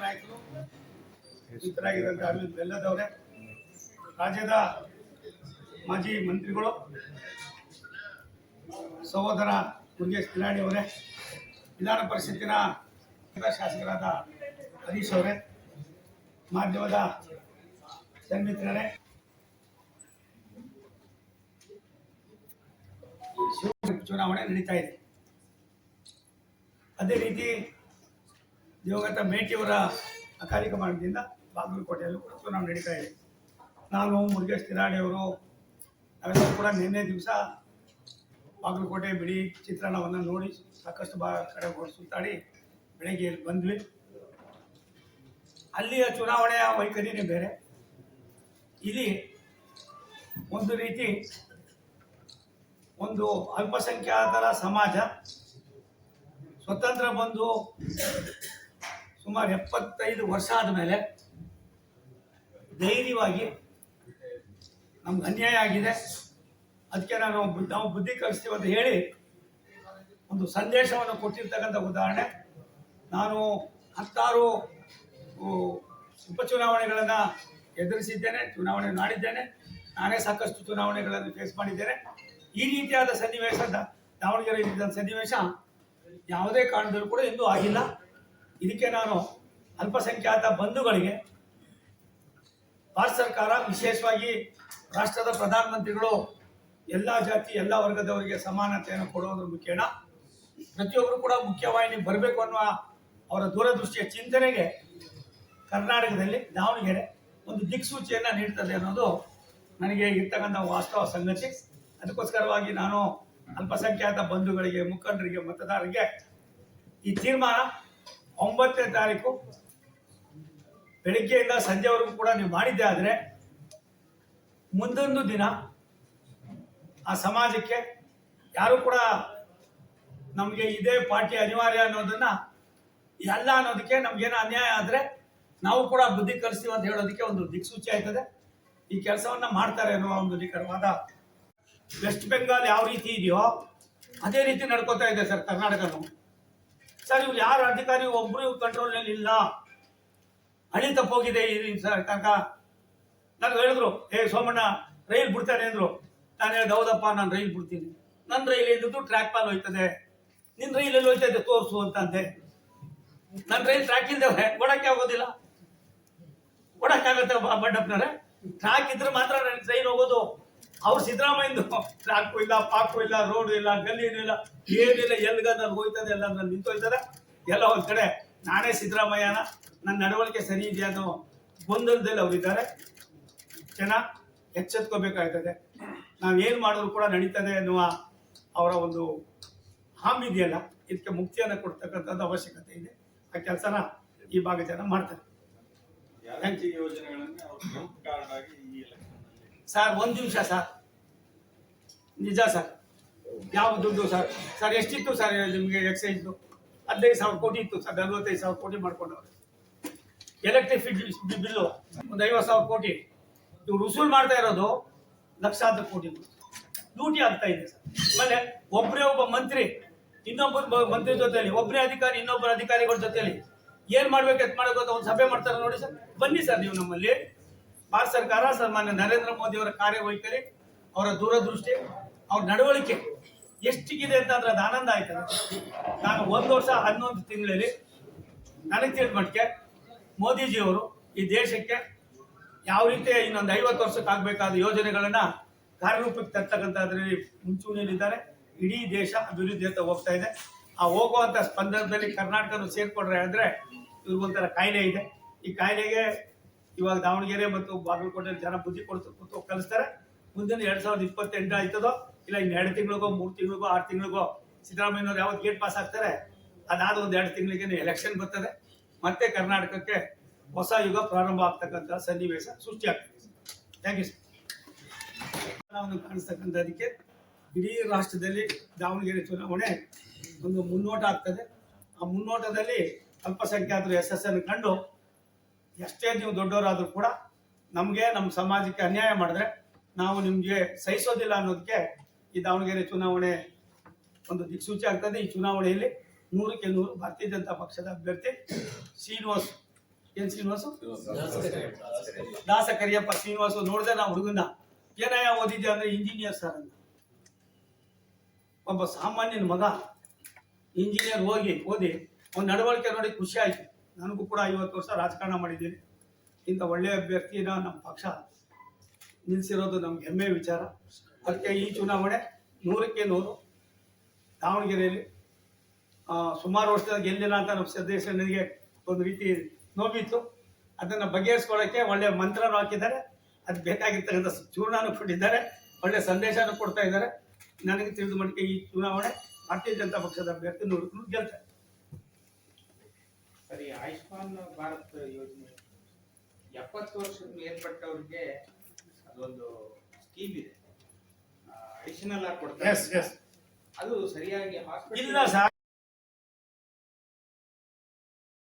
ನಾಯಕರು ಮಿತ್ರರಾಗಿದ್ದಂಥ ಅರವಿಂದ್ ಬೆಲ್ಲದವರೇ, ರಾಜ್ಯದ ಮಾಜಿ ಮಂತ್ರಿಗಳು, ಸಹೋದರ ಮುರುಗೇಶ್ ನಿರಾಣಿ ಅವರೇ, ವಿಧಾನ ಪರಿಷತ್ತಿನ ಶಾಸಕರಾದ ಹರೀಶ್ ಅವರೇ, ಮಾಧ್ಯಮದ ಸನ್ಮಿತ್ರರೇ, ಚುನಾವಣೆ ನಡೀತಾ ಇದೆ. ಅದೇ ರೀತಿ ದಿವಂಗತ ಮೇಟಿಯವರ ಅಕಾಲಿಕ ಮರಣದಿಂದ ಬಾಗಲಕೋಟೆಯಲ್ಲೂ ಕೂಡ ಚುನಾವಣೆ ನಡೀತಾ ಇದೆ. ನಾನು ಮುರುಗೇಶ್ ನಿರಾಣಿಯವರು ನಾವೆಲ್ಲರೂ ಕೂಡ ನಿನ್ನೆ ದಿವಸ ಬಾಗಲಕೋಟೆ ಬಿಡಿ ಚಿತ್ರಣವನ್ನು ನೋಡಿ ಸಾಕಷ್ಟು ಕಡೆ ಸುತ್ತಾಡಿ ಬೆಳಗ್ಗೆ ಇಲ್ಲಿ ಬಂದ್ವಿ. ಅಲ್ಲಿಯ ಚುನಾವಣೆಯ ವೈಖರಿನೇ ಬೇರೆ. ಇಲ್ಲಿ ಒಂದು ರೀತಿ ಒಂದು ಅಲ್ಪಸಂಖ್ಯಾತರ ಸಮಾಜ ಸ್ವತಂತ್ರ ಬಂದು ಸುಮಾರು 75 ವರ್ಷ ಆದಮೇಲೆ ಧೈರ್ಯವಾಗಿ ನಮ್ಗೆ ಅನ್ಯಾಯ ಆಗಿದೆ, ಅದಕ್ಕೆ ನಾವು ಬುದ್ಧಿ ಕಲಿಸ್ತೀವಿ ಅಂತ ಹೇಳಿ ಒಂದು ಸಂದೇಶವನ್ನು ಕೊಟ್ಟಿರ್ತಕ್ಕಂಥ ಉದಾಹರಣೆ. ನಾನು 10 ಉಪಚುನಾವಣೆಗಳನ್ನು ಎದುರಿಸಿದ್ದೇನೆ, ಚುನಾವಣೆ ಮಾಡಿದ್ದೇನೆ, ನಾನೇ ಸಾಕಷ್ಟು ಚುನಾವಣೆಗಳನ್ನು ಫೇಸ್ ಮಾಡಿದ್ದೇನೆ. ಈ ರೀತಿಯಾದ ಸನ್ನಿವೇಶ ದಾವಣಗೆರೆಯಲ್ಲಿ ಸನ್ನಿವೇಶ ಯಾವುದೇ ಕಾರಣದಲ್ಲೂ ಕೂಡ ಎಂದೂ ಆಗಿಲ್ಲ. ಇದಕ್ಕೆ ನಾನು ಅಲ್ಪಸಂಖ್ಯಾತ ಬಂಧುಗಳಿಗೆ ಭಾರತ ಸರ್ಕಾರ, ವಿಶೇಷವಾಗಿ ರಾಷ್ಟ್ರದ ಪ್ರಧಾನಮಂತ್ರಿಗಳು ಎಲ್ಲ ಜಾತಿ ಎಲ್ಲ ವರ್ಗದವರಿಗೆ ಸಮಾನತೆಯನ್ನು ಕೊಡುವುದರ ಮುಖೇನ ಪ್ರತಿಯೊಬ್ಬರು ಕೂಡ ಮುಖ್ಯವಾಹಿನಿ ಬರಬೇಕು ಅನ್ನುವ ಅವರ ದೂರದೃಷ್ಟಿಯ ಚಿಂತನೆಗೆ ಕರ್ನಾಟಕದಲ್ಲಿ ದಾವಣಗೆರೆ ಒಂದು ದಿಕ್ಸೂಚಿಯನ್ನು ನೀಡ್ತದೆ ಅನ್ನೋದು ನನಗೆ ಇರ್ತಕ್ಕಂಥ ವಾಸ್ತವ ಸಂಗತಿ. ಅದಕ್ಕೋಸ್ಕರವಾಗಿ ನಾನು ಅಲ್ಪಸಂಖ್ಯಾತ ಬಂಧುಗಳಿಗೆ, ಮುಖಂಡರಿಗೆ, ಮತದಾರರಿಗೆ ಈ ತೀರ್ಮಾನ 9ನೇ ತಾರೀಕು ಬೆಳಗ್ಗೆಯಿಂದ ಸಂಜೆವರೆಗೂ ಕೂಡ ನೀವು ಮಾಡಿದ್ದೆ ಆದರೆ ಮುಂದೊಂದು ದಿನ ಆ ಸಮಾಜಕ್ಕೆ ಯಾರು ಕೂಡ ನಮಗೆ ಇದೇ ಪಾರ್ಟಿ ಅನಿವಾರ್ಯ ಅನ್ನೋದನ್ನ ಎಲ್ಲ ಅನ್ನೋದಕ್ಕೆ ನಮಗೇನೋ ಅನ್ಯಾಯ ಆದರೆ ನಾವು ಕೂಡ ಬುದ್ಧಿ ಕಲಿಸ್ತೀವಿ ಅಂತ ಹೇಳೋದಕ್ಕೆ ಒಂದು ದಿಕ್ಸೂಚಿ ಆಯ್ತದೆ. ಈ ಕೆಲಸವನ್ನ ಮಾಡ್ತಾರೆ ಅನ್ನೋ ಒಂದು ನಿಖರವಾದ ವೆಸ್ಟ್ ಬೆಂಗಾಲ್ ಯಾವ ರೀತಿ ಇದೆಯೋ ಅದೇ ರೀತಿ ನಡ್ಕೋತಾ ಇದೆ ಸರ್ ಕರ್ನಾಟಕನು. ಸರ್ ಇವ್ರು ಯಾರು ಅಧಿಕಾರಿ ಒಬ್ರು ಕಂಟ್ರೋಲ್ನಲ್ಲಿ ಇಲ್ಲ, ಹಳಿ ತಪ್ಪೋಗಿದೆ ಈ ಸರ್ಕಾರ. ನಾನು ಹೇಳಿದ್ರು, ಸೋಮಣ್ಣ ರೈಲ್ ಬಿಡ್ತಾನೆ ಅಂದ್ರು. ನಾನು ಹೇಳಿದೆ, ಹೌದಪ್ಪ ನಾನು ರೈಲ್ ಬಿಡ್ತೀನಿ, ನನ್ನ ರೈಲ್ ಇದ್ದು ಟ್ರ್ಯಾಕ್ ಪಾಲ್ ಹೋಯ್ತದೆ, ನಿನ್ನ ರೈಲ್ ಎಲ್ಲಿ ಹೋಯ್ತಾ ಇದೆ ತೋರಿಸು ಅಂತಂದೆ. ನನ್ನ ರೈಲ್ ಟ್ರ್ಯಾಕ್ ಇಲ್ದೇವೆ ಓಡಕ್ಕೆ ಆಗೋದಿಲ್ಲ, ಓಡಕ್ಕಾಗತ್ತೆ ಬಡ್ಡಪ್ಪನವ್ರೆ? ಟ್ರ್ಯಾಕ್ ಇದ್ರೆ ಮಾತ್ರ ನನಗೆ ಟ್ರೈನ್ ಹೋಗೋದು. ಅವ್ರು ಸಿದ್ದರಾಮಯ್ಯಂದು ಟ್ರ್ಯಾಕು ಇಲ್ಲ, ಪಾಕು ಇಲ್ಲ, ರೋಡು ಇಲ್ಲ, ಗಲ್ಲಿನೂ ಇಲ್ಲ, ಏನಿಲ್ಲ, ಎಲ್ಲಿಗಾದ್ರಲ್ಲಿ ಹೋಯ್ತದೆ, ಎಲ್ಲ ನಿಂತೋಯ್ತದೆ. ಎಲ್ಲ ಒಂದ್ ಕಡೆ ನಾನೇ ಸಿದ್ದರಾಮಯ್ಯನ, ನನ್ನ ನಡವಳಿಕೆ ಸರಿ ಇದೆಯಾ ಅನ್ನೋ ಗೊಂದಲದಲ್ಲಿ ಅವರಿದ್ದಾರೆ. ಜನ ಎಚ್ಚೆತ್ಕೋಬೇಕಾಗ್ತದೆ. ನಾವೇನು ಮಾಡಿದ್ರು ಕೂಡ ನಡೀತದೆ ಅನ್ನುವ ಅವರ ಒಂದು ಹಾಮಿ ಇದೆಯಲ್ಲ, ಇದಕ್ಕೆ ಮುಕ್ತಿಯನ್ನು ಕೊಡ್ತಕ್ಕಂಥದ್ದು ಅವಶ್ಯಕತೆ ಇದೆ. ಆ ಕೆಲಸನ ಈ ಭಾಗ ಜನ ಮಾಡ್ತಾರೆ. ಸರ್ ಒಂದು ನಿಮಿಷ ಸರ್, ನಿಜ ಸರ್, ಯಾವ ದುಡ್ಡು ಸರ್? ಸರ್ ಎಷ್ಟಿತ್ತು ಸರ್ ನಿಮಗೆ ಎಕ್ಸೈಜ್ದು? 15,000 ಕೋಟಿ ಇತ್ತು ಸರ್, 45,000 ಕೋಟಿ ಮಾಡ್ಕೊಂಡವ್ರು. ಎಲೆಕ್ಟ್ರಿಕ್ ಬಿಲ್ಲು ಒಂದು 50,000 ಕೋಟಿ. ಇವ್ರು ವಸೂಲ್ ಮಾಡ್ತಾ ಇರೋದು ಲಕ್ಷಾಂತರ ಕೋಟಿ ಲೂಟಿ ಆಗ್ತಾ ಇದೆ ಸರ್. ಆಮೇಲೆ ಒಬ್ಬ ಮಂತ್ರಿ ಇನ್ನೊಬ್ಬರ ಮಂತ್ರಿ ಜೊತೆಯಲ್ಲಿ, ಒಬ್ಬನೇ ಅಧಿಕಾರಿ ಇನ್ನೊಬ್ಬರ ಅಧಿಕಾರಿಗಳ ಜೊತೆಯಲ್ಲಿ ಏನ್ ಮಾಡ್ಬೇಕು ಎತ್ ಮಾಡಬೇಕು ಅಂತ ಒಂದು ಸಭೆ ಮಾಡ್ತಾರೆ ನೋಡಿ ಸರ್. ಬನ್ನಿ ಸರ್ ನೀವು ನಮ್ಮಲ್ಲಿ. ಭಾರತ ಸರ್ಕಾರ, ಸನ್ಮಾನ್ಯ ನರೇಂದ್ರ ಮೋದಿ ಅವರ ಕಾರ್ಯವೈಖರಿ, ಅವರ ದೂರದೃಷ್ಟಿ, ಅವ್ರ ನಡವಳಿಕೆ ಎಷ್ಟಿಗಿದೆ ಅಂತ ಅಂದ್ರೆ ಅದು ಆನಂದ ಆಯ್ತದೆ. ನಾನು 1 ವರ್ಷ 11 ತಿಂಗಳಲ್ಲಿ ನನಗೆ ತಿಳಿದ ಮಟ್ಟಿಗೆ ಮೋದಿಜಿಯವರು ಈ ದೇಶಕ್ಕೆ ಯಾವ ರೀತಿ ಇನ್ನೊಂದು 50 ವರ್ಷಕ್ಕೆ ಆಗಬೇಕಾದ ಯೋಜನೆಗಳನ್ನ ಕಾರ್ಯರೂಪಕ್ಕೆ ತರ್ತಕ್ಕಂಥದ್ರಲ್ಲಿ ಮುಂಚೂಣಿಯಲ್ಲಿದ್ದಾರೆ. ಇಡೀ ದೇಶ ಅಭಿವೃದ್ಧಿ ಅಂತ ಹೋಗ್ತಾ ಇದೆ. ಆ ಹೋಗುವಂಥ ಸ್ಪಂದನದಲ್ಲಿ ಕರ್ನಾಟಕನು ಸೇರ್ಕೊಂಡ್ರೆ ಅಂದರೆ ಇವ್ರಿಗೊಂಥರ ಕಾಯಿಲೆ ಇದೆ. ಈ ಕಾಯಿಲೆಗೆ ಇವಾಗ ದಾವಣಗೆರೆ ಮತ್ತು ಬಾಗಲಕೋಟೆಯಲ್ಲಿ ಜನ ಬುದ್ಧಿ ಕೊಡ್ತು ಕಲಿಸ್ತಾರೆ. ಮುಂದಿನ 2028 ಆಯ್ತದೋ ಇಲ್ಲ ಇನ್ನು 2 ತಿಂಗಳಿಗೋ 3 ತಿಂಗಳಿಗೋ 6 ತಿಂಗಳಿಗೋ ಸಿದ್ದರಾಮಯ್ಯನವ್ರು ಯಾವತ್ತು ಗೇಟ್ ಪಾಸ್ ಆಗ್ತಾರೆ, ಅದಾದ ಒಂದು 2 ತಿಂಗಳಿಗೆ ಎಲೆಕ್ಷನ್ ಬರ್ತದೆ. ಮತ್ತೆ ಕರ್ನಾಟಕಕ್ಕೆ ಹೊಸ ಯುಗ ಪ್ರಾರಂಭ ಆಗ್ತಕ್ಕಂಥ ಸನ್ನಿವೇಶ ಸೃಷ್ಟಿಯಾಗ್ತದೆ. Thank you sir. ಕಾಣಿಸ್ತಕ್ಕಂಥದಕ್ಕೆ ಇಡೀ ರಾಷ್ಟ್ರದಲ್ಲಿ ದಾವಣಗೆರೆ ಚುನಾವಣೆ ಒಂದು ಮುನ್ನೋಟ ಆಗ್ತದೆ. ಆ ಮುನ್ನೋಟದಲ್ಲಿ ಅಲ್ಪಸಂಖ್ಯಾತರು ಯಶಸ್ಸನ್ನು ಕಂಡು ಎಷ್ಟೇ ನೀವು ದೊಡ್ಡವರಾದರೂ ಕೂಡ ನಮಗೆ ನಮ್ಮ ಸಮಾಜಕ್ಕೆ ಅನ್ಯಾಯ ಮಾಡಿದ್ರೆ ನಾವು ನಿಮಗೆ ಸಹಿಸೋದಿಲ್ಲ ಅನ್ನೋದಕ್ಕೆ ಈ ದಾವಣಗೆರೆ ಚುನಾವಣೆ ಒಂದು ದಿಕ್ಸೂಚಿ ಆಗ್ತದೆ. ಈ ಚುನಾವಣೆಯಲ್ಲಿ 100ಕ್ಕೆ 100 ಭಾರತೀಯ ಜನತಾ ಪಕ್ಷದ ಅಭ್ಯರ್ಥಿ ಶ್ರೀನಿವಾಸ್ ಏನ್ ಶ್ರೀನಿವಾಸು ದಾಸ ಕರಿಯಪ್ಪ ಶ್ರೀನಿವಾಸು ನೋಡಿದೆ ನಾ ಹುಡುಗನ ಏನಯ್ಯ ಓದಿದ್ಯಾ ಅಂದ್ರೆ ಇಂಜಿನಿಯರ್ ಸರ್ ಅಂತ. ಒಬ್ಬ ಸಾಮಾನ್ಯನ ಮಗ ಇಂಜಿನಿಯರ್ ಓದಿ ಅವ್ನ ನಡವಳಿಕೆ ನೋಡಿ ಖುಷಿ ಆಯ್ತು. ನನಗೂ ಕೂಡ 50 ವರ್ಷ ರಾಜಕಾರಣ ಮಾಡಿದ್ದೀನಿ. ಇಂಥ ಒಳ್ಳೆಯ ಅಭ್ಯರ್ಥಿನ ನಮ್ಮ ಪಕ್ಷ ನಿಲ್ಲಿಸಿರೋದು ನಮ್ಗೆ ಹೆಮ್ಮೆ ವಿಚಾರ. ಅದಕ್ಕೆ ಈ ಚುನಾವಣೆ 100ಕ್ಕೆ 100 ದಾವಣಗೆರೆಯಲ್ಲಿ ಸುಮಾರು ವರ್ಷದ ಗೆಲ್ಲಿಲ್ಲ ಅಂತ ನಮ್ಮ ಸದಸ್ಯನಿಗೆ ಒಂದು ರೀತಿ ನೋವಿತ್ತು. ಅದನ್ನು ಬಗೆಹರಿಸ್ಕೊಳ್ಳೋಕ್ಕೆ ಒಳ್ಳೆಯ ಮಂತ್ರನೂ ಹಾಕಿದ್ದಾರೆ. ಅದು ಬೇಕಾಗಿರ್ತಕ್ಕಂಥ ಚೂರ್ಣನೂ ಕೊಟ್ಟಿದ್ದಾರೆ, ಒಳ್ಳೆಯ ಸಂದೇಶನೂ ಕೊಡ್ತಾ ಇದ್ದಾರೆ. ನನಗೆ ತಿಳಿದ ಮಟ್ಟಿಗೆ ಈ ಚುನಾವಣೆ ಭಾರತೀಯ ಜನತಾ ಪಕ್ಷದ ಅಭ್ಯರ್ಥಿ 100ಕ್ಕೆ 100 ಗೆಲ್ತಾರೆ. ಸರಿ, ಆಯುಷ್ಮಾನ್ ಭಾರತ್ ಯೋಜನೆ 70 ವರ್ಷದ ಮೇಲ್ಪಟ್ಟವ್ರಿಗೆ ಅದೊಂದು ಸ್ಕೀಮ್ ಇದೆ, ಅಡಿಷನಲ್ ಆಗಿ ಕೊಡ್ತಾರೆ. ಅದು ಸರಿಯಾಗಿ ಇಲ್ಲ ಸರ್.